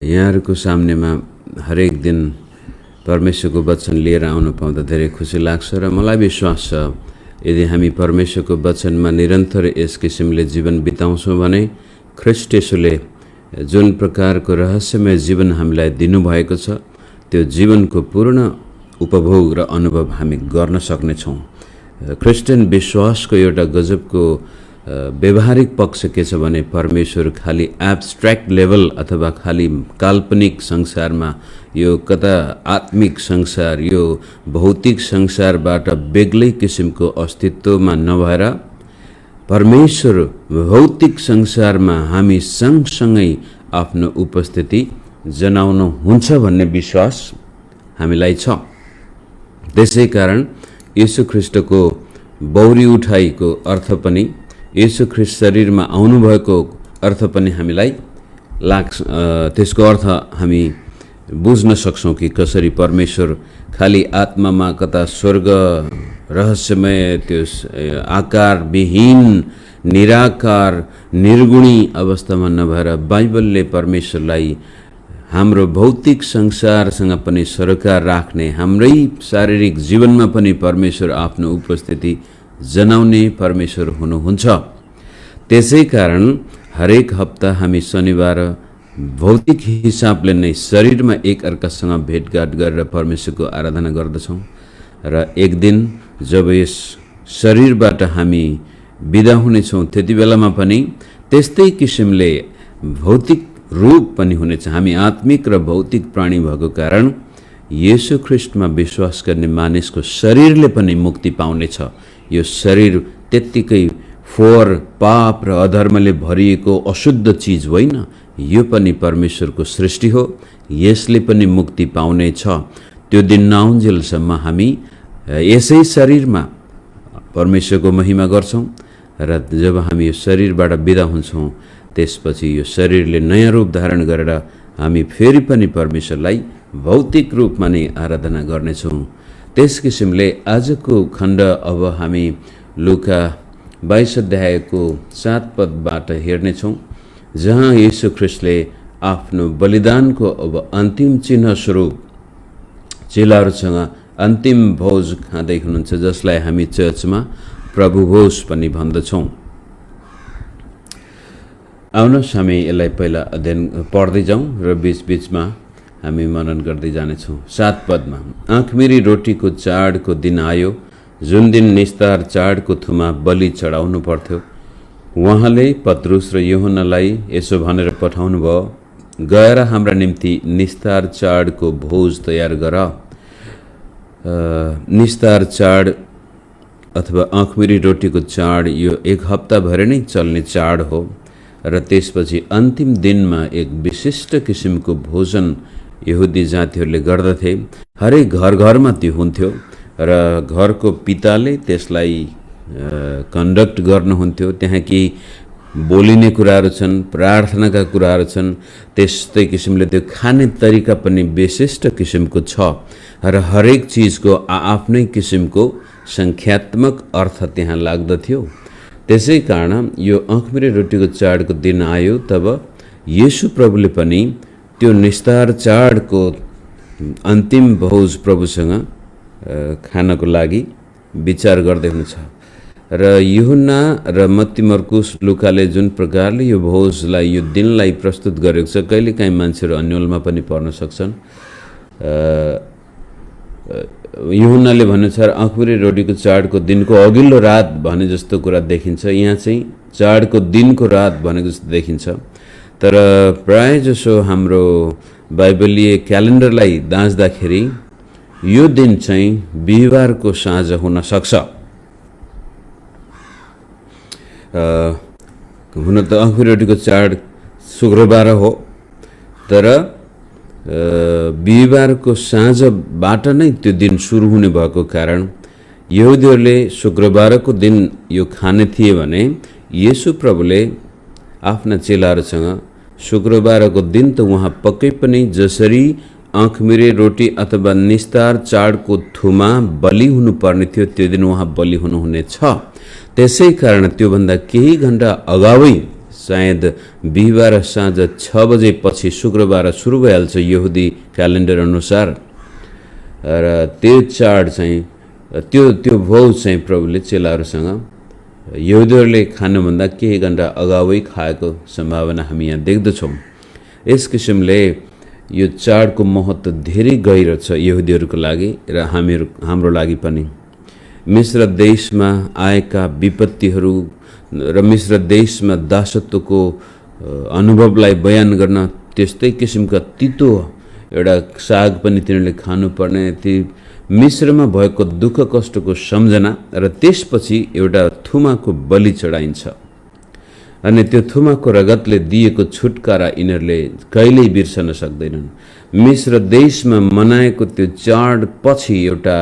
यहाँहरूको सामनेमा हरेक दिन परमेश्वरको वचन लिएर आउन पाउँदा धेरै खुसी लाग्छ र मलाई विश्वास छ यदि हामी परमेश्वरको वचनमा निरन्तर यस किसिमले जीवन बिताउँछौँ भने ख्रीष्ट येशूले जुन प्रकारको रहस्यमय जीवन हामीलाई दिनुभएको छ त्यो जीवनको पूर्ण उपभोग र अनुभव हामी गर्न सक्नेछौँ। क्रिस्चियन विश्वासको एउटा गजबको व्यवहारिक पक्ष के छ भने परमेश्वर खाली एब्स्ट्र्याक्ट लेभल अथवा खाली काल्पनिक संसारमा यो कता आत्मिक संसार यो भौतिक संसारबाट बेग्लै किसिमको अस्तित्वमा नभएर परमेश्वर भौतिक संसारमा हामी सँगसँगै आफ्नो उपस्थिति जनाउनुहुन्छ भन्ने विश्वास हामीलाई छ। त्यसै कारण येशू ख्रीष्टको बौरी उठाइको अर्थ पनि येशू ख्रीष्ट शरीरमा आउनुभएको अर्थ पनि हामीलाई लाग्छ। त्यसको अर्थ हामी बुझ्न सक्छौँ कि कसरी परमेश्वर खाली आत्मामा कता स्वर्ग रहस्यमय त्यो आकारविहीन निराकार निर्गुणी अवस्थामा नभएर बाइबलले परमेश्वरलाई हाम्रो भौतिक संसारसँग पनि सरोकार राख्ने हाम्रै शारीरिक जीवनमा पनि परमेश्वर आफ्नो उपस्थिति जनाउने परमेश्वर हुनुहुन्छ। त्यसै कारण हरेक हप्ता हामी शनिबार भौतिक हिसाबले नै शरीरमा एक अर्कासँग भेटघाट गरेर परमेश्वरको आराधना गर्दछौँ र एक दिन जब यस शरीरबाट हामी बिदा हुनेछौँ त्यति बेलामा पनि त्यस्तै किसिमले भौतिक रूप पनि हुनेछ। हामी आत्मिक र भौतिक प्राणी भएको कारण येशू ख्रीष्टमा विश्वास गर्ने मानिसको शरीरले पनि मुक्ति पाउनेछ। यो शरीर त्यत्तिकै फोहोर पाप र अधर्मले भरिएको अशुद्ध चिज होइन, यो पनि परमेश्वरको सृष्टि हो, यसले पनि मुक्ति पाउनेछ। त्यो दिन नआउन्जेलसम्म हामी यसै शरीरमा परमेश्वरको महिमा गर्छौँ र जब हामी यो शरीरबाट बिदा हुन्छौँ त्यसपछि यो शरीरले नयाँ रूप धारण गरेर हामी फेरि पनि परमेश्वरलाई भौतिक रूपमा नै आराधना गर्नेछौँ। त्यस किसिमले आजको खण्ड अब हामी लुका 22 अध्यायको 7 पदबाट हेर्नेछौँ, जहाँ येशू ख्रीष्टले आफ्नो बलिदानको अब अन्तिम चिन्ह स्वरूप चेलाहरूसँग अन्तिम भोज खाँदै हुनुहुन्छ, जसलाई हामी चर्चमा प्रभु भोज पनि भन्दछौँ। आउनुहोस् हामी यसलाई पहिला अध्ययन पढ्दै जाउँ र बीचबीचमा हामी मनन गर्दै जानेछौँ। 7 पदमा, आँखमिरी रोटीको चाडको दिन आयो, जुन दिन निस्तार चाडको थुमा बलि चढाउनु पर्थ्यो। उहाँले पत्रुस र यूहन्नालाई यसो भनेर पठाउनु भयो, गएर हाम्रा निम्ति निस्तार चाडको भोज तयार गर। निस्तार चाड अथवा आँखमिरी रोटीको चाड यो एक हप्ताभरि नै चल्ने चाड हो र त्यसपछि अन्तिम दिनमा एक विशिष्ट किसिमको भोजन यहुदी जातिहरूले गर्दथे। हरेक घर घरमा त्यो हुन्थ्यो र घरको पिताले त्यसलाई कन्डक्ट गर्नुहुन्थ्यो। त्यहाँ केही बोलिने कुराहरू छन्, प्रार्थनाका कुराहरू छन्, त्यस्तै किसिमले त्यो खाने तरिका पनि विशिष्ट किसिमको छ र हरेक चिजको आफ्नै किसिमको सङ्ख्यात्मक अर्थ त्यहाँ लाग्दथ्यो। त्यसै कारण यो आँखमिरी रोटीको चाडको दिन आयो तब येशू प्रभुले पनि त्यो निस्तार चाडको अन्तिम भोज प्रभुसँग खानको लागि विचार गर्दै हुनुहुन्छ र यूहन्ना र मत्ती मर्कुस लुकाले जुन प्रकारले यो भोजलाई यो दिनलाई प्रस्तुत गरेको छ, कहिलेकाहीँ मान्छेहरू अन्यलमा पनि पर्न सक्छन्। यूहन्नाले भन्नुहुन्छ आँखमिरी रोटीको चाडको दिनको अघिल्लो रात भने जस्तो कुरा देखिन्छ, यहाँ चाहिँ चाडको दिनको रात भनेको जस्तो देखिन्छ। तर प्राय जसो हाम्रो बाइबलीय क्यालेन्डरलाई दाँच्दाखेरि यो दिन चाहिँ बिहिबारको साँझ हुन सक्छ। हुन त आँखमिरी रोटीको चाड शुक्रबार हो, तर बिहिबारको साँझबाट नै त्यो दिन सुरु हुने भएको कारण यहुदीहरूले शुक्रबारको दिन यो खाने थिए भने येशू प्रभुले आफ्ना चेलाहरूसँग शुक्रबारको दिन त उहाँ पक्कै पनि जसरी आँखमिरी रोटी अथवा निस्तार चाडको थुमा बलि हुनुपर्ने थियो त्यो दिन उहाँ बलि हुनुहुने छ। त्यसै कारण त्योभन्दा केही घण्टा अगावै सायद बिहिबार साँझ 6 बजेपछि शुक्रबार सुरु भइहाल्छ यहुदी क्यालेन्डर अनुसार। र त्यो चाड चाहिँ त्यो भोज चाहिँ प्रभुले चेलाहरूसँग यहुदीहरूले खानुभन्दा केही घन्टा अगावै खाएको सम्भावना हामी यहाँ देख्दछौँ। यस किसिमले यो चाडको महत्त्व धेरै गहिरो छ यहुदीहरूको लागि र हाम्रो लागि पनि। मिश्र देशमा आएका विपत्तिहरू र मिश्र देशमा दासत्वको अनुभवलाई बयान गर्न त्यस्तै किसिमका तितो एउटा साग पनि तिनीहरूले खानुपर्ने, ती मिश्रमा भएको दुःख कष्टको सम्झना र त्यसपछि एउटा थुमाको बलि चढाइन्छ अनि त्यो थुमाको रगतले दिएको छुटकारा यिनीहरूले कहिल्यै बिर्सन सक्दैनन्। मिश्र देशमा मनाएको त्यो चाड पछि एउटा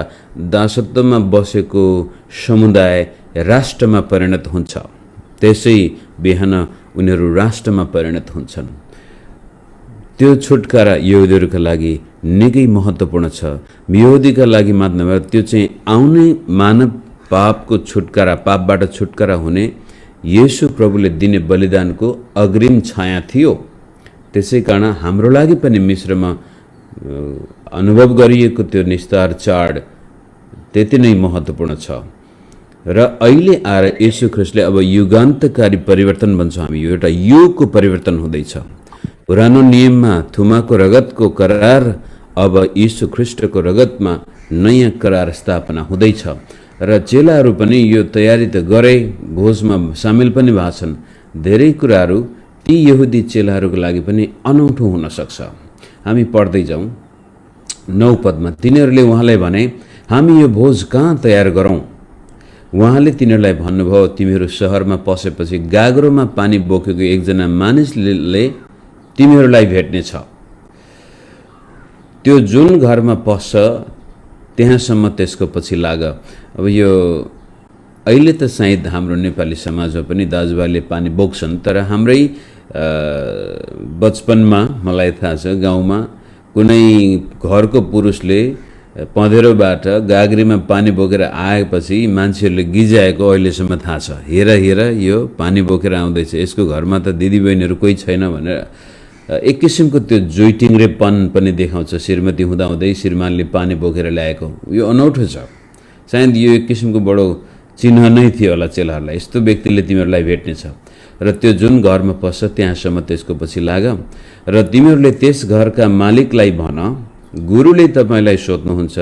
दासत्वमा बसेको समुदाय राष्ट्रमा परिणत हुन्छ। त्यसै बिहान उनीहरू राष्ट्रमा परिणत हुन्छन्। त्यो छुटकारा यहुदीहरूका लागि निकै महत्त्वपूर्ण छ। यहुदीका लागि मात्र नभएर त्यो चाहिँ आउने मानव पापको छुटकारा, पापबाट छुटकारा हुने येशू प्रभुले दिने बलिदानको अग्रिम छाया थियो। त्यसै कारण हाम्रो लागि पनि मिश्रमा अनुभव गरिएको त्यो निस्तार चाड त्यति नै महत्त्वपूर्ण छ। र अहिले आएर येशू ख्रीष्टले अब युगान्तकारी परिवर्तन भन्छ हामी, यो एउटा युगको परिवर्तन हुँदैछ। पुरानो नियममा थुमाको रगतको करार अब येशू ख्रीष्टको रगतमा नयाँ करार स्थापना हुँदैछ। र चेलाहरू पनि यो तयारी त गरे, भोजमा सामेल पनि भएछन्। धेरै कुराहरू ती यहुदी चेलाहरूको लागि पनि अनौठो हुन सक्छ। हामी पढ्दै जाउँ 9 पदमा। तिनीहरूले उहाँलाई भने, हामी यो भोज कहाँ तयार गरौँ? उहाँले तिनीहरूलाई भन्नुभयो, तिमीहरू सहरमा पसेपछि गाग्रोमा पानी बोकेको एकजना मानिसले तिमीहरूलाई भेट्नेछ। त्यो जुन घरमा पस्छ त्यहाँसम्म त्यसको पछि लाग। अब यो अहिले त सायद हाम्रो नेपाली समाजमा पनि दाजुभाइले पानी बोक्छन्, तर हाम्रै बचपनमा मलाई थाहा छ गाउँमा कुनै घरको पुरुषले पँधेरोबाट गाग्रीमा पानी बोकेर आएपछि मान्छेहरूले गिजाएको अहिलेसम्म थाहा छ। हेर हेर यो पानी बोकेर आउँदैछ, यसको घरमा त दिदीबहिनीहरू कोही छैन भनेर एक किसिमको त्यो जोइटिङ्रेपन पनि देखाउँछ। श्रीमती हुँदाहुँदै श्रीमानले पानी बोकेर ल्याएको यो अनौठो छ। सायद यो एक किसिमको बडो चिन्ह नै थियो होला चेलाहरूलाई, यस्तो व्यक्तिले तिमीहरूलाई भेट्नेछ र त्यो जुन घरमा पस्छ त्यहाँसम्म त्यसको पछि लाग। र तिमीहरूले त्यस घरका मालिकलाई भन, गुरुले तपाईँलाई सोध्नुहुन्छ,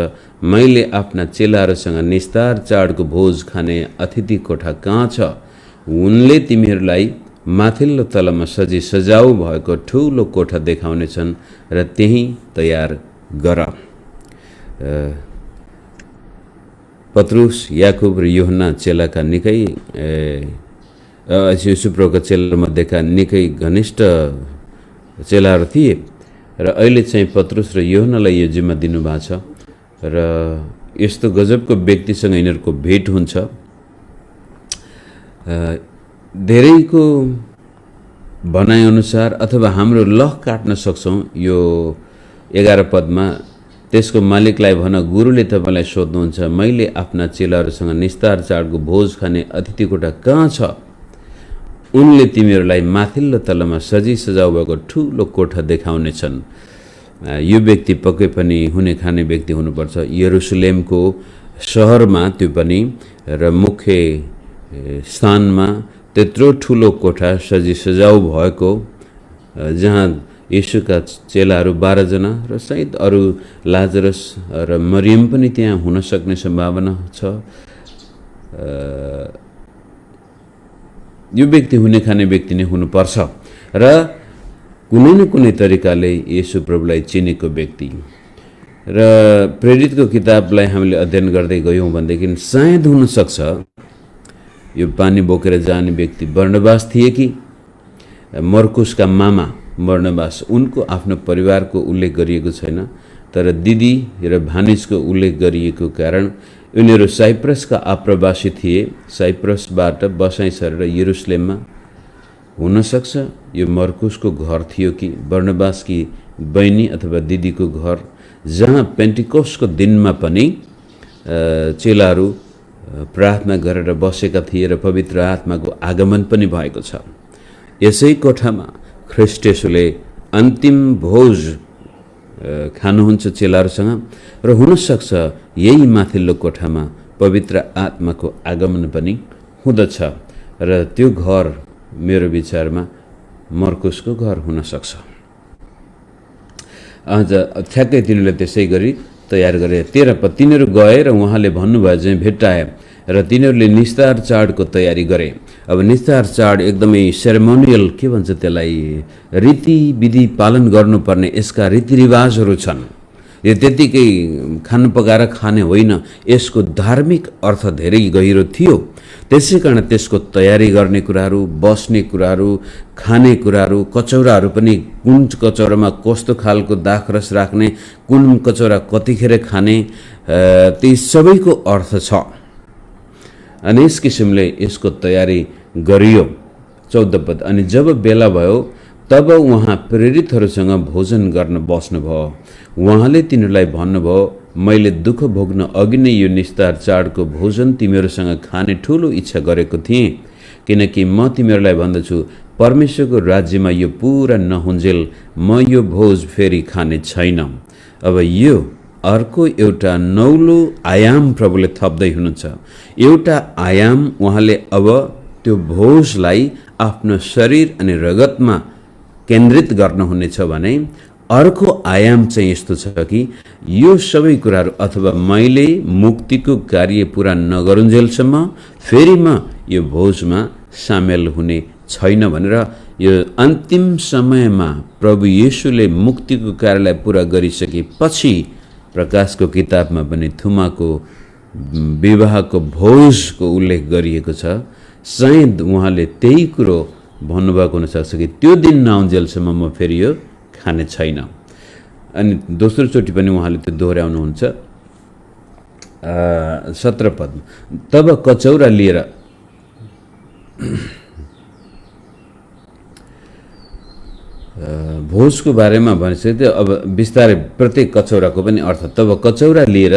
मैले आफ्ना चेलाहरूसँग निस्तार चाडको भोज खाने अतिथि कोठा कहाँ छ? उनले तिमीहरूलाई माथिल्लो तलमा सजाउ भएको ठुलो कोठा देखाउनेछन् र त्यही तयार गर। पत्रुस, याकुब र यूहन्ना चेलाका निकै येशू प्रभुका चेलामध्येका निकै घनिष्ठ चेलाहरू थिए र अहिले चाहिँ पत्रुस र यूहन्नालाई यो जिम्मा दिनुभएको छ र यस्तो गजबको व्यक्तिसँग यिनीहरूको भेट हुन्छ। धेरैको भनाइअनुसार अथवा हाम्रो लख काट्न सक्छौँ यो 11 पदमा, त्यसको मालिकलाई भन, गुरुले तपाईँलाई सोध्नुहुन्छ, मैले आफ्ना चेलाहरूसँग निस्तार चाडको भोज खाने अतिथि कोठा कहाँ छ? उनले तिमीहरूलाई माथिल्लो तलमा सजाउ भएको ठुलो कोठा देखाउनेछन्। यो व्यक्ति पक्कै पनि हुने खाने व्यक्ति हुनुपर्छ। यरुसलेमको सहरमा त्यो पनि र मुख्य स्थानमा त्यत्रो ठुलो कोठा सजाउ भएको, जहाँ येशूका चेलाहरू 12 जना र सायद अरू लाजरस र मरियम पनि त्यहाँ हुन सक्ने सम्भावना छ। यो व्यक्ति हुने खाने व्यक्ति नै हुनुपर्छ र कुनै न कुनै तरिकाले येशू प्रभुलाई चिनेको व्यक्ति। र प्रेरितको किताबलाई हामीले अध्ययन गर्दै गयौँ भनेदेखि सायद हुनसक्छ यो पानी बोकेर जाने व्यक्ति बर्नबास थिए कि मर्कुसका मामा बर्नबास। उनको आफ्नो परिवारको उल्लेख गरिएको छैन, तर दिदी र भानिजको उल्लेख गरिएको कारण उनीहरू साइप्रसका आप्रवासी थिए। साइप्रसबाट बसाइँ सरेर यरुसलेममा हुनसक्छ यो मर्कुसको घर थियो कि बर्नबासकी बहिनी अथवा दिदीको घर, जहाँ पेन्टिकोस्टको दिनमा पनि चेलाहरू प्रार्थना गरेर बसेका थिए र पवित्र आत्माको आगमन पनि भएको छ। यसै कोठामा ख्रीष्ट येशूले अन्तिम भोज खानुहुन्छ चेलाहरूसँग र हुनसक्छ यही माथिल्लो कोठामा पवित्र आत्माको आगमन पनि हुँदछ र त्यो घर मेरो विचारमा मर्कुसको घर हुनसक्छ। आज ठ्याक्कै तिनीहरूले त्यसै गरी तयार गरे। 13 पद तिनीहरू गए र उहाँले भन्नुभयो चाहिँ भेट्टाए र तिनीहरूले निस्तार चाडको तयारी गरे। अब निस्तार चाड एकदमै सेरेमोनियल के भन्छ त्यसलाई रीतिविधि पालन गर्नुपर्ने यसका रीतिरिवाजहरू छन्। यो त्यतिकै खान पकाएर खाने होइन, यसको धार्मिक अर्थ धेरै गहिरो थियो। त्यसै कारण त्यसको तयारी गर्ने कुराहरू, बस्ने कुराहरू, खाने कुराहरू, कचौराहरू पनि कुन कचौरामा कस्तो खालको दाखरस राख्ने, कुन कचौरा कतिखेर खाने, ती सबैको अर्थ छ। अनि यस किसिमले यसको तयारी गरियो। 14 पद अनि जब बेला भयो तब उहाँ प्रेरितहरूसँग भोजन गर्न बस्नुभयो। उहाँले तिनीहरूलाई भन्नुभयो, मैले दुःख भोग्न अघि नै यो निस्तार चाडको भोजन तिमीहरूसँग खाने ठुलो इच्छा गरेको थिएँ, किनकि म तिमीहरूलाई भन्दछु परमेश्वरको राज्यमा यो पुरा नहुन्जेल म यो भोज फेरि खाने छैन। अब यो अर्को एउटा नौलो आयाम प्रभुले थप्दै हुनुहुन्छ। एउटा आयाम उहाँले अब त्यो भोजलाई आफ्नो शरीर अनि रगतमा केन्द्रित गर्नुहुनेछ भने अर्को आयाम चाहिँ यस्तो छ कि यो सबै कुराहरू अथवा मैले मुक्तिको कार्य पुरा नगरुन्जेलसम्म फेरि म यो भोजमा सामेल हुने छैन भनेर यो अन्तिम समयमा प्रभु येशूले मुक्तिको कार्यलाई पुरा गरिसकेपछि प्रकाशको किताबमा पनि थुमाको विवाहको भोजको उल्लेख गरिएको छ। सायद उहाँले त्यही कुरो भन्नुभएको हुनसक्छ कि त्यो दिन नआउन्जेलसम्म म फेरि यो खाने छैन। अनि दोस्रो चोटि पनि उहाँले त्यो दोहोऱ्याउनुहुन्छ। 17 पद तब कचौरा लिएर भोजको बारेमा भनिसक्यो। अब बिस्तारै प्रत्येक कचौराको पनि अर्थ तब कचौरा लिएर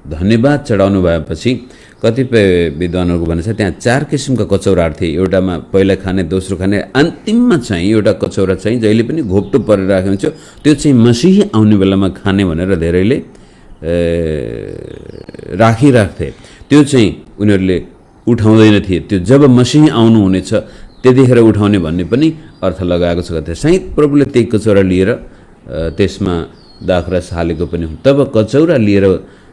धन्यवाद चढाउनु भएपछि कतिपय विद्वानहरूको भन्छ त्यहाँ 4 किसिमका कचौराहरू थिए। एउटामा पहिला खाने, दोस्रो खाने, अन्तिममा चाहिँ एउटा कचौरा चाहिँ जहिले पनि घोप्टो परिरहेको हुन्छ, त्यो चाहिँ मसीही आउने बेलामा खाने भनेर धेरैले राखिराख्थे। त्यो चाहिँ उनीहरूले उठाउँदैन थिए। त्यो जब मसीही आउनुहुनेछ त्यतिखेर उठाउने भन्ने पनि अर्थ लगाएको छ। सायद प्रभुले त्यही कचौरा लिएर त्यसमा दाखरस हालेको पनि हो। तब कचौरा लिएर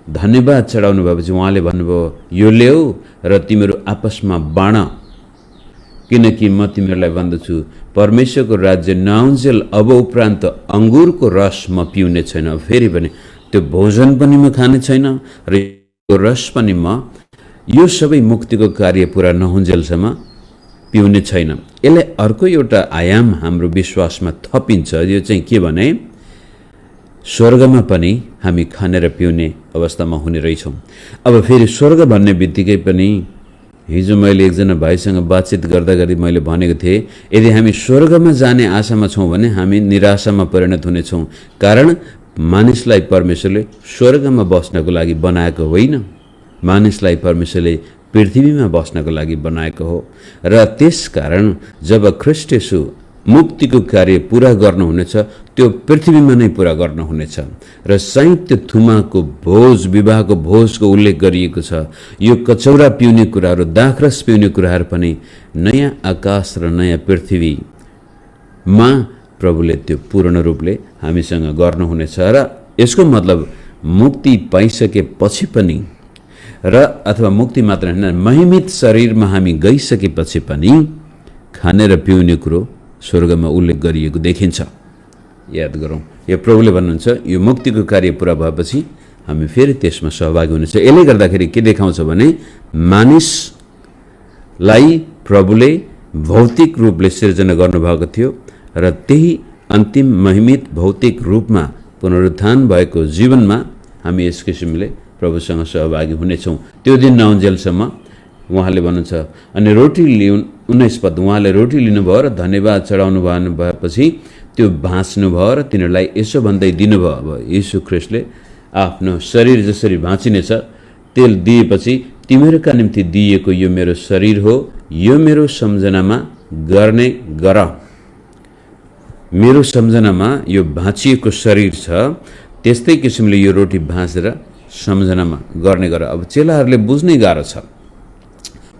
धन्यवाद चढाउनु भएपछि उहाँले भन्नुभयो, यो ल्याऊ र तिमीहरू आपसमा बाँड, किनकि म तिमीहरूलाई भन्दछु परमेश्वरको राज्य नआउन्जेल अब उपरान्त अङ्गुरको रस म पिउने छैन। फेरि पनि त्यो भोजन पनि म खाने छैन र यो रस पनि म यो सबै मुक्तिको कार्य पुरा नहुन्जेलसम्म पिउने छैन। यसलाई अर्को एउटा आयाम हाम्रो विश्वासमा थपिन्छ। यो चाहिँ के भने स्वर्गमा पनि हामी खाने र पिउने अवस्थामा हुने रहेछौँ। अब फेरि स्वर्ग भन्ने बित्तिकै पनि हिजो मैले एकजना भाइसँग बातचित गर्दा गर्दै मैले भनेको थिएँ, यदि हामी स्वर्गमा जाने आशामा छौँ भने हामी निराशामा परिणत हुनेछौँ। कारण मानिसलाई परमेश्वरले स्वर्गमा बस्नको लागि बनाएको होइन, मानिसलाई परमेश्वरले पृथ्वीमा बस्नको लागि बनाएको हो। र त्यसकारण जब ख्रीष्ट येशू मुक्तिको कार्य पुरा गर्नुहुनेछ त्यो पृथ्वीमा नै पुरा गर्नुहुनेछ। र साहित्य थुमाको भोज, विवाहको भोजको उल्लेख गरिएको छ। यो कचौरा पिउने कुराहरू, दाखरस पिउने कुराहरू पनि नयाँ आकाश र नयाँ पृथ्वीमा प्रभुले त्यो पूर्ण रूपले हामीसँग गर्नुहुनेछ। र यसको मतलब मुक्ति पाइसकेपछि पनि र अथवा मुक्ति मात्र होइन, महिमित शरीरमा हामी गइसकेपछि पनि खाने र पिउने कुरो स्वर्गमा उल्लेख गरिएको देखिन्छ। याद गरौँ, यो प्रभुले भन्नुहुन्छ यो मुक्तिको कार्य पुरा भएपछि हामी फेरि त्यसमा सहभागी हुनेछ। यसले गर्दाखेरि के देखाउँछ भने मानिसलाई प्रभुले भौतिक रूपले सिर्जना गर्नुभएको थियो र त्यही अन्तिम महिमित भौतिक रूपमा पुनरुत्थान भएको जीवनमा हामी यस किसिमले प्रभुसँग सहभागी हुनेछौँ। त्यो दिन नआउन्जेलसम्म उहाँले भन्नुहुन्छ। अनि रोटी लिउन् 19 पद उहाँले रोटी लिनुभयो र धन्यवाद चढाउनु भएपछि त्यो भाँच्नुभयो र तिनीहरूलाई यसो भन्दै दिनुभयो। अब यीशु ख्रीष्टले आफ्नो शरीर जसरी भाँचिनेछ तेल दिएपछि तिमीहरूका निम्ति दिएको यो मेरो शरीर हो, यो मेरो सम्झनामा गर्ने गर। मेरो सम्झनामा यो भाँचिएको शरीर छ, त्यस्तै किसिमले यो रोटी भाँचेर सम्झनामा गर्ने गर। अब चेलाहरूले बुझ्नै गाह्रो छ।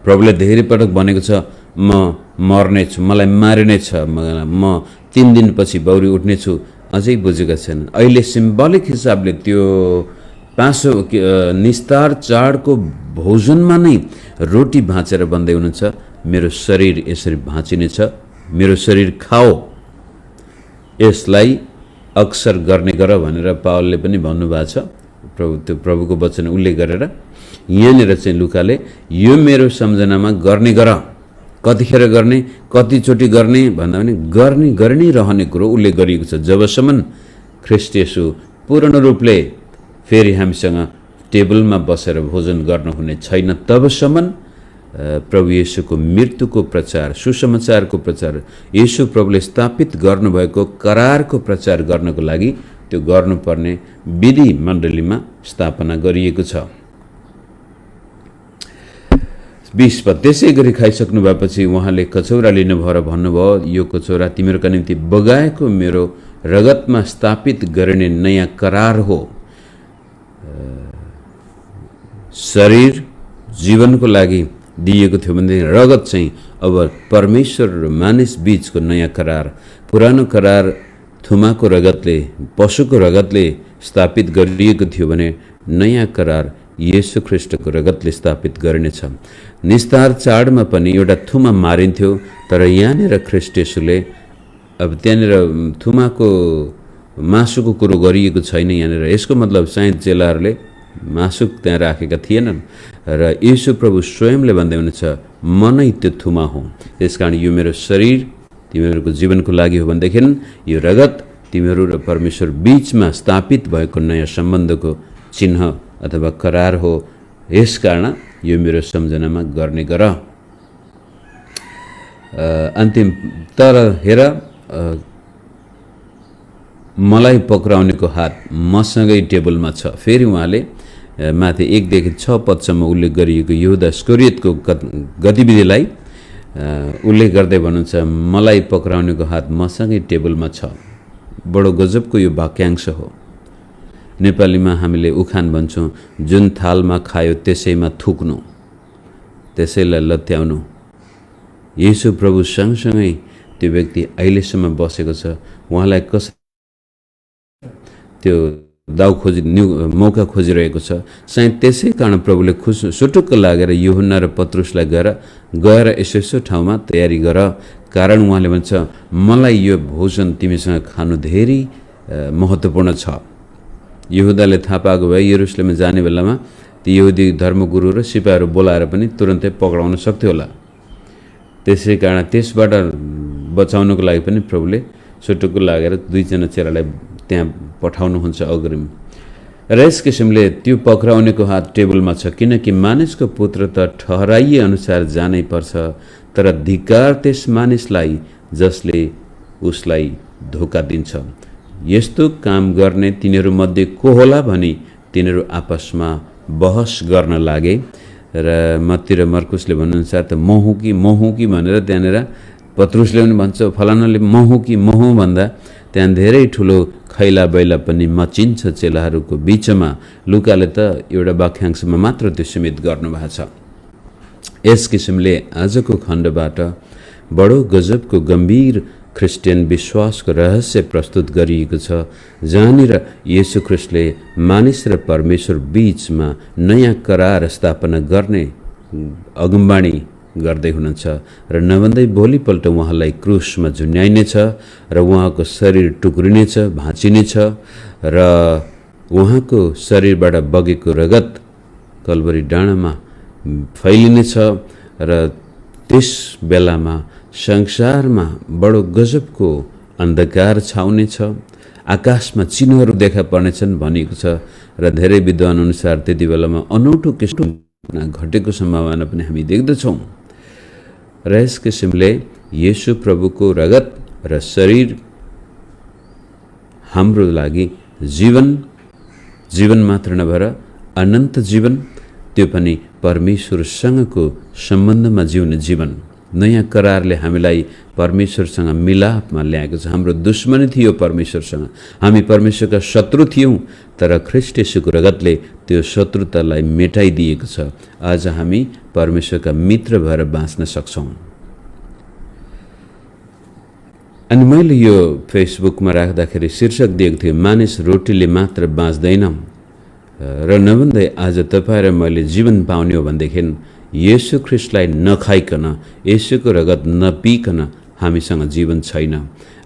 प्रभुले धेरै पटक भनेको छ, म मर्नेछु, मलाई मारिने छ, म 3 दिनपछि बौरी उठ्नेछु, अझै बुझेका छैनन्। अहिले सिम्बलिक हिसाबले त्यो निस्तार चाडको भोजनमा नै रोटी भाँचेर भन्दै हुनुहुन्छ, मेरो शरीर यसरी भाँचिनेछ, मेरो शरीर खाओ, यसलाई अक्सर गर्ने गर भनेर पावलले पनि भन्नुभएको छ। त्यो प्रभुको वचन उल्लेख गरेर यहाँनिर चाहिँ लुकाले यो मेरो सम्झनामा गर्ने गर। कतिखेर गर्ने, कतिचोटि गर्ने भन्दा पनि गर्ने रहने कुरो उल्लेख गरिएको छ। जबसम्म ख्रीष्ट येशू पूर्ण रूपले फेरि हामीसँग टेबलमा बसेर भोजन गर्नुहुने छैन, तबसम्म प्रभु येशूको मृत्युको प्रचार, सुसमाचारको प्रचार, येशू प्रभुले स्थापित गर्नुभएको करारको प्रचार गर्नको लागि त्यो गर्नुपर्ने विधि मण्डलीमा स्थापना गरिएको छ। 20 पद, त्यसै गरी खाइसक्नु भएपछि उहाँले कचौरा लिनुभयो र भन्नुभयो, यो कचौरा तिमीहरूका निम्ति बगाएको मेरो रगतमा स्थापित गरिने नयाँ करार हो। शरीर जीवनको लागि दिएको थियो भने रगत चाहिँ अब परमेश्वर र मानिस बीचको नयाँ करार। पुरानो करार थुमाको रगतले, पशुको रगतले स्थापित गरिएको थियो भने नयाँ करार येशू ख्रीष्टको रगतले स्थापित गरिनेछ। निस्तार चाडमा पनि एउटा थुमा मारिन्थ्यो, तर यहाँनिर ख्रीष्ट येशूले अब त्यहाँनिर थुमाको मासुको कुरो गरिएको छैन। यहाँनिर यसको मतलब सायद चेलाहरूले मासु त्यहाँ राखेका थिएनन् र येशू प्रभु स्वयंले भन्दै हुनुहुन्छ, म नै त्यो थुमा हुँ। त्यसकारण यो मेरो शरीर तिमीहरूको जीवनको लागि हो भनेदेखि यो रगत तिमीहरू र परमेश्वर बीचमा स्थापित भएको नयाँ सम्बन्धको चिन्ह अथवा करार हो। यसकारण यो मेरो सम्झनामा गर्ने गर। अन्तिम, तर हेर मलाई पक्राउनेको हात मसँगै टेबलमा छ। फेरि उहाँले माथि 1 देखि 6 पदसम्म उल्लेख गरिएको यहुदा इस्करियोतको गतिविधिलाई उल्लेख गर्दै भन्नुहुन्छ, मलाई पक्राउनेको हात मसँगै टेबलमा छ। बडो गजबको यो वाक्यांश हो। नेपालीमा हामीले उखान भन्छौँ, जुन थालमा खायो त्यसैमा थुक्नु, त्यसैलाई लत्याउनु। येशू प्रभु सँगसँगै त्यो व्यक्ति अहिलेसम्म बसेको छ। उहाँलाई कसरी त्यो मौका खोजिरहेको छ। सायद त्यसै कारण प्रभुले सुटुक्क लागेर यूहन्ना र पत्रुसलाई गएर यसो ठाउँमा तयारी गर, कारण उहाँले भन्छ, मलाई यो भोजन तिमीसँग खानु धेरै महत्त्वपूर्ण छ। यहुदाले थाहा पाएको भए यरुसलेममा जाने बेलामा ती यहुदी धर्मगुरु र सिपाहीहरू बोलाएर पनि तुरन्तै पक्राउन सक्थ्यो होला। त्यसै कारण त्यसबाट बचाउनको लागि पनि प्रभुले सुटुक्क लागेर 2 जना चेलालाई त्यहाँ पठाउनुहुन्छ अग्रिम। र यस किसिमले त्यो पक्राउनेको हात टेबलमा छ, किनकि मानिसको पुत्र त ठहराइए अनुसार जानै पर्छ, तर धिक्कार त्यस मानिसलाई जसले उसलाई धोका दिन्छ। यस्तो काम गर्ने तिनीहरूमध्ये को होला भनी तिनीहरू आपसमा बहस गर्न लागे। र मत्ती र मर्कुसले भन्नुअनुसार त म हुँ कि भनेर त्यहाँनिर पत्रुसले पनि भन्छ, फलानाले म हुँ भन्दा त्यहाँ धेरै ठुलो खैला बैला पनि मचिन्छ चेलाहरूको बिचमा। लुकाले त एउटा वाक्यांशमा मात्र त्यो सीमित गर्नुभएको छ। यस किसिमले आजको खण्डबाट बडो गजबको गम्भीर ख्रिस्टियन विश्वासको रहस्य प्रस्तुत गरिएको छ, जहाँनिर येशू ख्रिस्टले मानिस र परमेश्वर बीचमा नयाँ करार स्थापना गर्ने अगमबाणी गर्दै हुनुहुन्छ। र नभन्दै भोलिपल्ट उहाँलाई क्रुसमा झुन्याइनेछ र उहाँको शरीर टुक्रिनेछ, भाँचिनेछ र उहाँको शरीरबाट बगेको रगत कल्वरी डाँडामा फैलिनेछ र त्यस बेलामा संसारमा बडो गजबको अन्धकार छाउनेछ, आकाशमा चिन्हहरू देखा पर्नेछन् भनिएको छ। र धेरै विद्वान अनुसार त्यति बेलामा अनौठो किसिम घटेको सम्भावना पनि हामी देख्दछौँ। र यस किसिमले येशू प्रभुको रगत र शरीर हाम्रो लागि जीवन मात्र नभएर अनन्त जीवन, त्यो पनि परमेश्वरसँगको सम्बन्धमा जिउने जीवन नयाँ करारले हामीलाई परमेश्वरसँग मिलापमा ल्याएको छ। हाम्रो दुश्मनी थियो परमेश्वरसँग, हामी परमेश्वरका शत्रु थियौँ, तर ख्रीष्ट येशूको रगतले त्यो शत्रुतालाई मेटाइदिएको छ। आज हामी परमेश्वरका मित्र भएर बाँच्न सक्छौँ। अनि मैले यो फेसबुकमा राख्दाखेरि शीर्षक दिएको थियो, मानिस रोटीले मात्र बाँच्दैन, र नभन्दै आज तपाईँ र मैले जीवन पाउने हो भनेदेखि येशू ख्रीष्टलाई नखाइकन, येशूको रगत नपिकन हामीसँग जीवन छैन।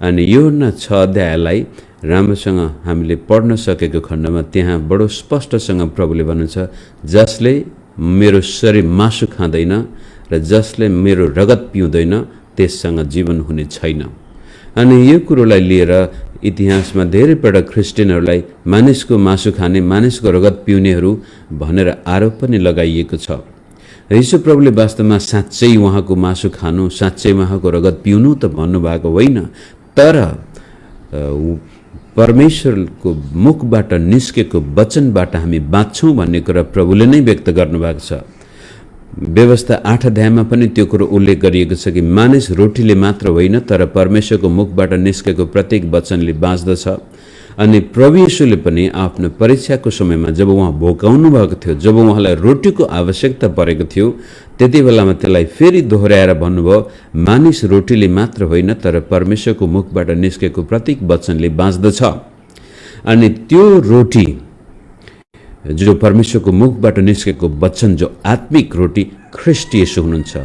अनि योहन्ना 6 अध्यायलाई राम्रोसँग हामीले पढ्न सकेको खण्डमा त्यहाँ बडो स्पष्टसँग प्रभुले भन्नुहुन्छ, जसले मेरो शरीर मासु खाँदैन र जसले मेरो रगत पिउँदैन त्यससँग जीवन हुने छैन। अनि यो कुरोलाई लिएर इतिहासमा धेरैपल्ट क्रिस्चियनहरूलाई मानिसको मासु खाने, मानिसको रगत पिउनेहरू भनेर आरोप पनि लगाइएको छ। यीशु प्रभुले वास्तवमा साँच्चै उहाँको मासु खानु, साँच्चै उहाँको रगत पिउनु त भन्नुभएको होइन, तर परमेश्वरको मुखबाट निस्केको वचनबाट हामी बाँच्छौँ भन्ने कुरा प्रभुले नै व्यक्त गर्नुभएको छ। व्यवस्था 8 अध्यायमा पनि त्यो कुरो उल्लेख गरिएको छ कि मानिस रोटीले मात्र होइन तर परमेश्वरको मुखबाट निस्केको प्रत्येक वचनले बाँच्दछ। अनि प्रभु येशूले पनि आफ्नो परीक्षाको समयमा जब उहाँ भोकाउनु भएको थियो, जब उहाँलाई रोटीको आवश्यकता परेको थियो, त्यति बेलामा त्यसलाई फेरि दोहोऱ्याएर भन्नुभयो, मानिस रोटीले मात्र होइन तर परमेश्वरको मुखबाट निस्केको प्रत्येक वचनले बाँच्दछ। अनि त्यो रोटी जो परमेश्वरको मुखबाट निस्केको वचन, जो आत्मिक रोटी ख्रीष्ट येशू हुनुहुन्छ।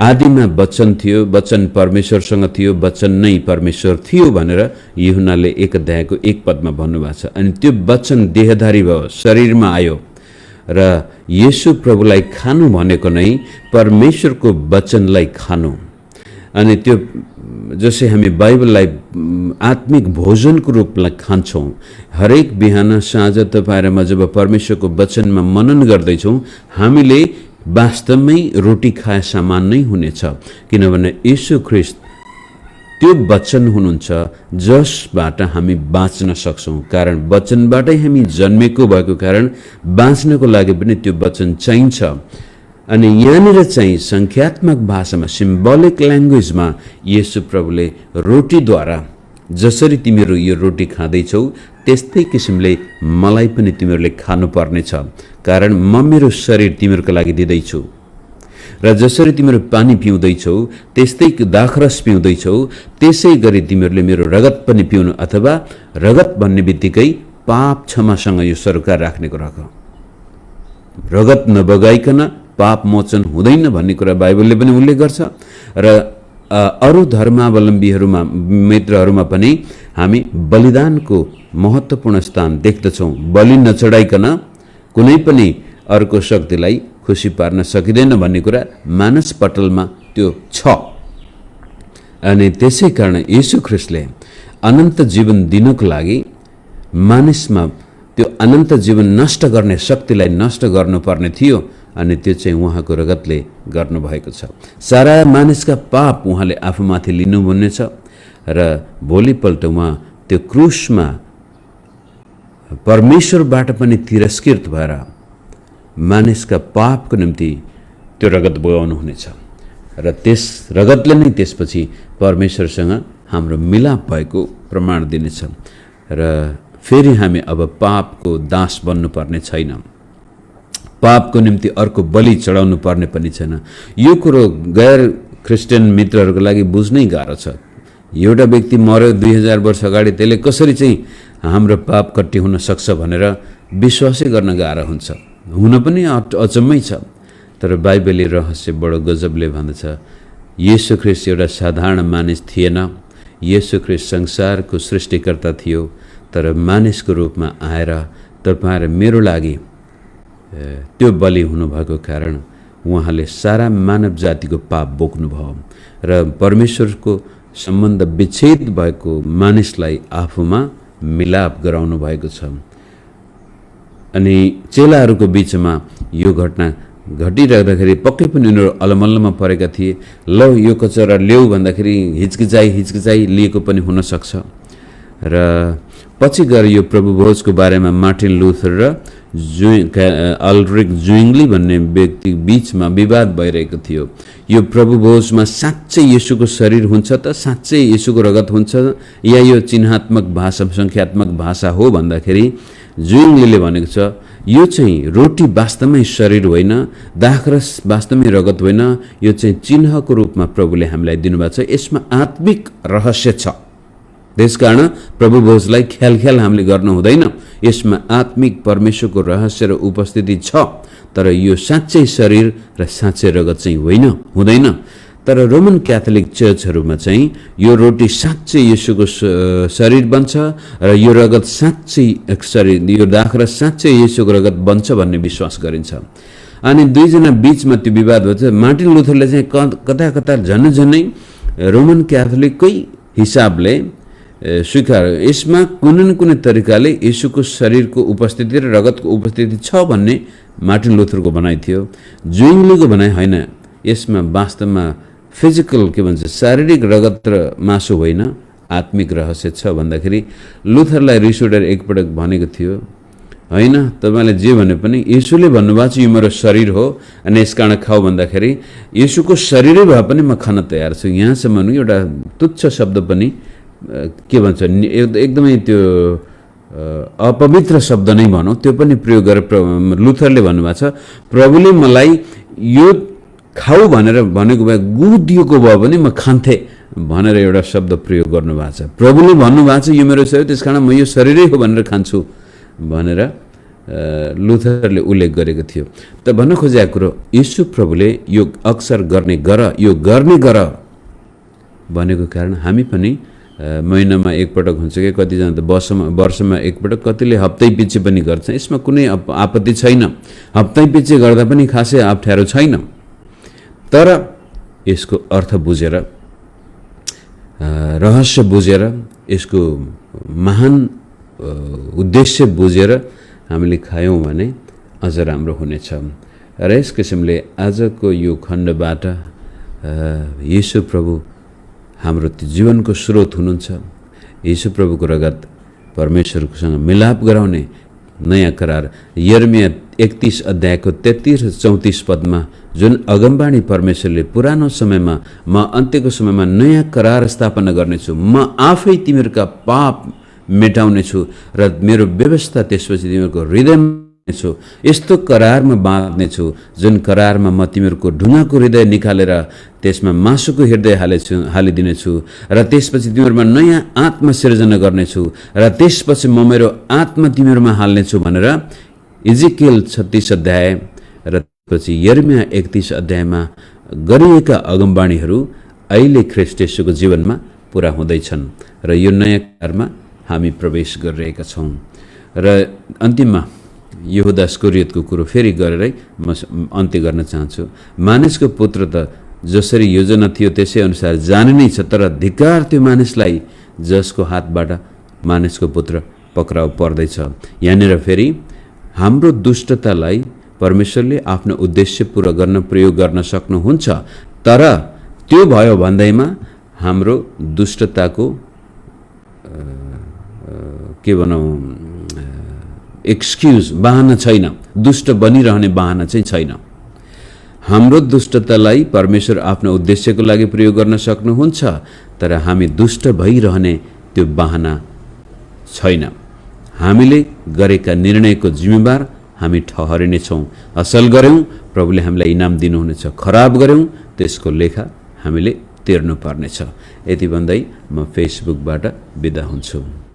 आदिमा वचन थियो, वचन परमेश्वरसँग थियो, वचन नै परमेश्वर थियो भनेर यूहन्नाले 1 अध्यायको 1 पदमा भन्नुभएको छ। अनि त्यो वचन देहधारी भयो, शरीरमा आयो र येशू प्रभुलाई खानु भनेको नै परमेश्वरको वचनलाई खानु। अनि त्यो जसै हामी बाइबललाई आत्मिक भोजनको रूपमा खान्छौँ, हरेक बिहान साँझ तपाईँ र म जब परमेश्वरको वचनमा मनन गर्दैछौँ, हामीले वास्तवमै रोटी खाए समान नै हुनेछ। किनभने येशू ख्रीष्ट त्यो वचन हुनुहुन्छ जसबाट हामी बाँच्न सक्छौँ। कारण वचनबाटै हामी जन्मेको भएको कारण बाँच्नको लागि पनि त्यो वचन चाहिन्छ। अनि यहाँनिर चाहिँ सङ्ख्यात्मक भाषामा, सिम्बोलिक ल्याङ्ग्वेजमा येशू प्रभुले रोटीद्वारा जसरी तिमीहरू यो रोटी खाँदैछौ त्यस्तै किसिमले मलाई पनि तिमीहरूले खानुपर्नेछ, कारण म मेरो शरीर तिमीहरूको लागि दिँदैछु। र जसरी तिमीहरू पानी पिउँदैछौ, त्यस्तै दाखरस पिउँदैछौ, त्यसै गरी तिमीहरूले मेरो रगत पनि पिउनु, अथवा रगत भन्ने बित्तिकै पाप क्षमासँग यो सरोकार राख्ने कुरा हो। रगत नबगाइकन पाप मोचन हुँदैन भन्ने कुरा बाइबलले पनि उल्लेख गर्छ। र अरू धर्मावलम्बीहरूमा, मित्रहरूमा पनि हामी बलिदानको महत्त्वपूर्ण स्थान देख्दछौँ। बलि नचढाइकन कुनै पनि अर्को शक्तिलाई खुसी पार्न सकिँदैन भन्ने कुरा मानस पटलमा त्यो छ। अनि त्यसै कारण येशू ख्रीष्टले अनन्त जीवन दिनको लागि मानिसमा त्यो अनन्त जीवन नष्ट गर्ने शक्तिलाई नष्ट गर्नुपर्ने थियो। अनि त्यो चाहिँ उहाँको रगतले गर्नुभएको छ। सारा मानिसका पाप उहाँले आफूमाथि लिनुहुनेछ र भोलिपल्ट उहाँ त्यो क्रुसमा परमेश्वरबाट पनि तिरस्कृत भएर मानिसका पापको निम्ति त्यो रगत बगाउनुहुनेछ। र त्यस रगतले नै त्यसपछि परमेश्वरसँग हाम्रो मिलाप भएको प्रमाण दिनेछ। र फेरि हामी अब पापको दास बन्नुपर्ने छैन, पापको निम्ति अर्को बलि चढाउनु पर्ने पनि छैन। यो कुरो गैर क्रिस्चियन मित्रहरूको लागि बुझ्नै गाह्रो छ। एउटा व्यक्ति मर्यो 2000 वर्ष अगाडि, त्यसले कसरी चाहिँ हाम्रो पाप कट्टी हुन सक्छ भनेर विश्वासै गर्न गाह्रो हुन्छ। हुन पनि अचम्मै छ। तर बाइबलले रहस्य बडो गजबले भन्दछ, येशू ख्रीष्ट एउटा साधारण मानिस थिएन। येशू ख्रीष्ट संसारको सृष्टिकर्ता थियो, तर मानिसको रूपमा आएर तपाईँ र मेरो लागि त्यो बलि हुनुभएको कारण उहाँले सारा मानव जातिको पाप बोक्नुभयो र परमेश्वरको सम्बन्ध विच्छेद भएको मानिसलाई आफूमा मिलाप गराउनु भएको छ। अनि चेलाहरूको बिचमा यो घटना घटिरहँदाखेरि पक्कै पनि उनीहरू अलमल्लमा परेका थिए। ल यो कचरा ल्याऊ भन्दाखेरि हिचकिचाइ लिएको पनि हुनसक्छ। र पछि गएर यो प्रभुभोजको बारेमा मार्टिन लुथर र अल्ड्रिक जुइङ्ली भन्ने व्यक्ति बीचमा विवाद भइरहेको थियो। यो प्रभुभोजमा साँच्चै येशूको शरीर हुन्छ त, साँच्चै येशूको रगत हुन्छ, या यो चिन्हात्मक भाषा सङ्ख्यात्मक भाषा हो भन्दाखेरि जुइङ्लीले भनेको छ यो चाहिँ रोटी वास्तवमै शरीर होइन, दाखरस वास्तवमै रगत होइन, यो चाहिँ चिन्हको रूपमा प्रभुले हामीलाई दिनुभएको छ, यसमा आत्मिक रहस्य छ। त्यसकारण प्रभुभोजलाई ख्याल हामीले गर्नु हुँदैन, यसमा आत्मिक परमेश्वरको रहस्य र उपस्थिति छ। तर यो साँच्चै शरीर र साँच्चै रगत चाहिँ हुँदैन। तर रोमन क्याथोलिक चर्चहरूमा चाहिँ यो रोटी साँच्चै येशूको शरीर बन्छ र यो रगत साँच्चै शरीर, यो दाखरस साँच्चै येशूको रगत बन्छ भन्ने विश्वास गरिन्छ। अनि दुईजना बीचमा त्यो विवाद भन्छ। मार्टिन लुथरले चाहिँ कता झन्नै रोमन क्याथोलिककै हिसाबले स्वीकार, यसमा कुनै न कुनै तरिकाले येशूको शरीरको उपस्थिति र रगतको उपस्थिति छ भन्ने मार्टिन लुथरको भनाइ थियो। जुइङ्लीको भनाइ होइन, यसमा वास्तवमा फिजिकल के भन्छ शारीरिक रगत र मासु होइन, आत्मिक रहस्य छ भन्दाखेरि लुथरलाई रिस उठेर एकपटक भनेको थियो, होइन तपाईँले जे भने पनि येशूले भन्नुभएको छ यो मेरो शरीर हो अनि यसकारण खाऊ भन्दाखेरि येशूको शरीरै भए पनि म खान तयार छु। यहाँसम्म एउटा तुच्छ शब्द पनि के भन्छ एकदमै त्यो अपवित्र शब्द नै भनौँ त्यो पनि प्रयोग गरेर लुथरले भन्नुभएको छ प्रभुले मलाई यो खाऊ भनेर भनेको भए गुदिएको भए पनि म खान्थेँ भनेर एउटा शब्द प्रयोग गर्नुभएको छ। प्रभुले भन्नुभएको छ यो मेरो शरीर त्यसकारण म यो शरीरै हो भनेर खान्छु भनेर लुथरले उल्लेख गरेको थियो। त भन्न खोजेको कुरो यीशु प्रभुले यो अक्सर गर्ने गर भनेको कारण हामी पनि महिनामा एकपटक हुन्छ कि कतिजना त वर्षमा एकपटक, कतिले हप्तै पछि पनि गर्छ। यसमा कुनै आपत्ति छैन, हप्तै पछि गर्दा पनि खासै अप्ठ्यारो छैन। तर यसको अर्थ बुझेर, रहस्य बुझेर, यसको महान उद्देश्य बुझेर हामीले खायौँ भने अझ राम्रो हुनेछ। र यस किसिमले आजको यो खण्डबाट येशू प्रभु हाम्रो जीवनको स्रोत हुनुहुन्छ। येशू प्रभुको रगत परमेश्वरसँग मिलाप गराउने नयाँ करार यर्मिया 31 अध्यायको 33-34 पदमा जुन अगमबाणी परमेश्वरले पुरानो समयमा म अन्त्यको समयमा नयाँ करार स्थापना गर्नेछु, म आफै तिमीहरूका पाप मेटाउनेछु र मेरो व्यवस्था त्यसपछि तिमीहरूको हृदयमा छु, यस्तो करारमा बाँध्नेछु जुन करारमा म तिमीहरूको ढुङ्गाको हृदय निकालेर त्यसमा मासुको हृदय हालिदिनेछु र त्यसपछि तिमीहरूमा नयाँ आत्मा सिर्जना गर्नेछु र त्यसपछि म मेरो आत्मा तिमीहरूमा हाल्नेछु भनेर इजिकियल 36 अध्याय र पछि यर्मिया 31 अध्यायमा गरिएका अगमबाणीहरू अहिले ख्रीष्ट येशूको जीवनमा पुरा हुँदैछन् र यो नयाँ करारमा हामी प्रवेश गरिरहेका छौँ। र अन्तिममा यहूदा इस्करियोतको कुरो फेरि गरेरै म अन्त्य गर्न चाहन्छु। मानिसको पुत्र त जसरी योजना थियो त्यसै अनुसार जाने नै छ, तर धिक्कार त्यो मानिसलाई जसको हातबाट मानिसको पुत्र पक्राउ पर्दैछ। यहाँनिर फेरि हाम्रो दुष्टतालाई परमेश्वरले आफ्नो उद्देश्य पुरा गर्न प्रयोग गर्न सक्नुहुन्छ, तर त्यो भयो भन्दैमा हाम्रो दुष्टताको के भनौँ एक्सक्युज बहाना छैन, दुष्ट बनिरहने बहाना चाहिँ छैन। हाम्रो दुष्टतालाई परमेश्वर आफ्नो उद्देश्यको लागि प्रयोग गर्न सक्नुहुन्छ, तर हामी दुष्ट भइरहने त्यो बहाना छैन। हामीले गरेका निर्णयको जिम्मेवार हामी ठहरिनेछौँ। असल गऱ्यौँ प्रभुले हामीलाई इनाम दिनुहुनेछ, खराब गऱ्यौँ त्यसको लेखा हामीले तिर्नु पर्नेछ। यति भन्दै म फेसबुकबाट बिदा हुन्छु।